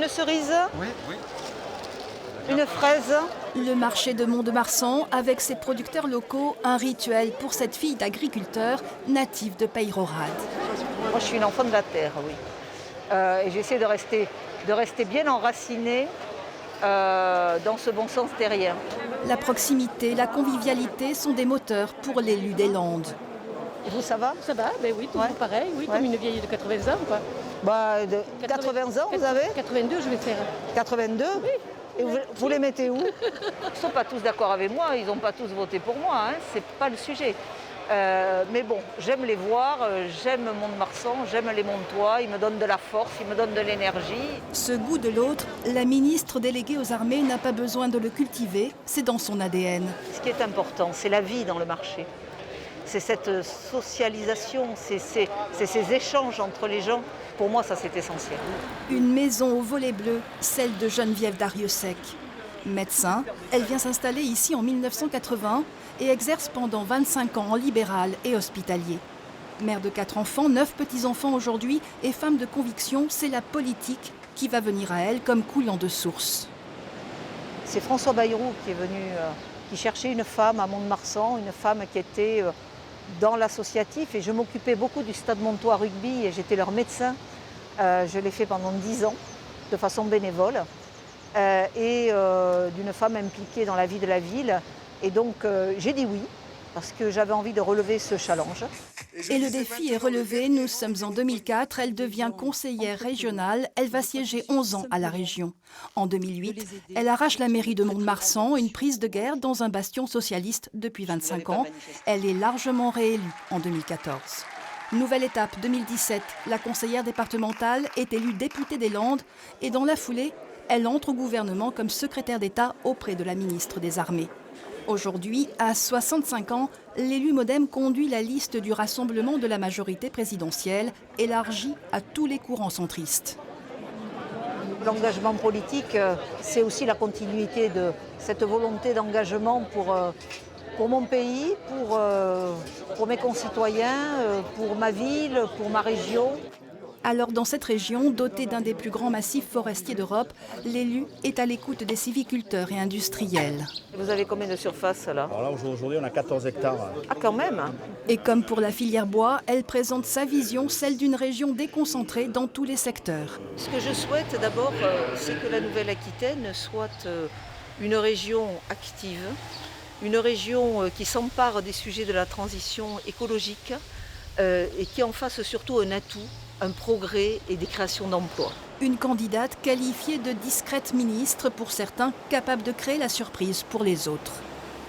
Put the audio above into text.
une cerise, Oui, oui. une fraise. Le marché de Mont-de-Marsan, avec ses producteurs locaux, un rituel pour cette fille d'agriculteur native de Peyrehorade. Moi, je suis une enfant de la terre, oui. Et j'essaie de rester bien enracinée dans ce bon sens terrien. La proximité, la convivialité sont des moteurs pour l'élu des Landes. Et vous, ça va? Ça va, ben oui, toujours pareil, oui, comme une vieille de 80 ans, quoi. Bah, de 80 ans, vous avez? 82, je vais faire. 82? Oui. Et vous les mettez où? Ils ne sont pas tous d'accord avec moi, ils n'ont pas tous voté pour moi, hein, c'est pas le sujet. Mais bon, j'aime les voir, j'aime Mont-de-Marsan, j'aime les Montois, ils me donnent de la force, ils me donnent de l'énergie. Ce goût de l'autre, la ministre déléguée aux armées n'a pas besoin de le cultiver, c'est dans son ADN. Ce qui est important, c'est la vie dans le marché. C'est cette socialisation, c'est ces échanges entre les gens. Pour moi, ça, c'est essentiel. Une maison au volet bleu, celle de Geneviève Dariussec. Médecin, elle vient s'installer ici en 1980 et exerce pendant 25 ans en libéral et hospitalier. Mère de 4 enfants, 9 petits-enfants aujourd'hui et femme de conviction, c'est la politique qui va venir à elle comme coulant de source. C'est François Bayrou qui est venu, qui cherchait une femme à Mont-de-Marsan, une femme qui était dans l'associatif, et je m'occupais beaucoup du Stade Montois Rugby et j'étais leur médecin. Je l'ai fait pendant 10 ans de façon bénévole et d'une femme impliquée dans la vie de la ville. Et donc j'ai dit oui parce que j'avais envie de relever ce challenge. Et le défi est relevé. Nous sommes en 2004. Elle devient conseillère régionale. Elle va siéger 11 ans à la région. En 2008, elle arrache la mairie de Mont-de-Marsan, une prise de guerre dans un bastion socialiste depuis 25 ans. Elle est largement réélue en 2014. Nouvelle étape, 2017. La conseillère départementale est élue députée des Landes et dans la foulée, elle entre au gouvernement comme secrétaire d'État auprès de la ministre des Armées. Aujourd'hui, à 65 ans, l'élu MoDem conduit la liste du rassemblement de la majorité présidentielle, élargie à tous les courants centristes. L'engagement politique, c'est aussi la continuité de cette volonté d'engagement pour mon pays, pour mes concitoyens, pour ma ville, pour ma région. Alors dans cette région, dotée d'un des plus grands massifs forestiers d'Europe, l'élu est à l'écoute des sylviculteurs et industriels. Vous avez combien de surface là? Alors là, aujourd'hui, on a 14 hectares. Ah, quand même. Et comme pour la filière bois, elle présente sa vision, celle d'une région déconcentrée dans tous les secteurs. Ce que je souhaite d'abord, c'est que la Nouvelle-Aquitaine soit une région active, une région qui s'empare des sujets de la transition écologique et qui en fasse surtout un atout, un progrès et des créations d'emplois. Une candidate qualifiée de discrète ministre pour certains, capable de créer la surprise pour les autres.